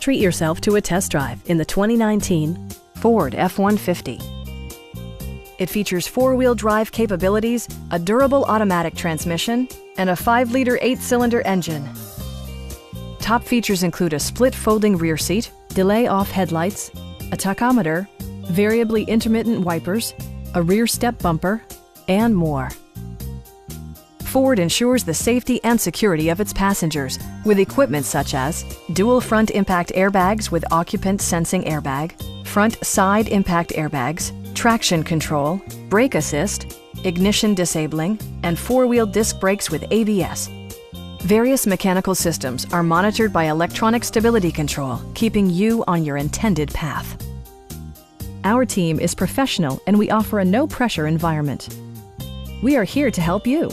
Treat yourself to a test drive in the 2019 Ford F-150. It features four-wheel drive capabilities, a durable automatic transmission, and a 5-liter 8-cylinder engine. Top features include a split folding rear seat, delay-off headlights, a tachometer, variably intermittent wipers, a rear step bumper, and more. Ford ensures the safety and security of its passengers with equipment such as dual front impact airbags with occupant sensing airbag, front side impact airbags, traction control, brake assist, ignition disabling, and four-wheel disc brakes with ABS. Various mechanical systems are monitored by electronic stability control, keeping you on your intended path. Our team is professional and we offer a no-pressure environment. We are here to help you.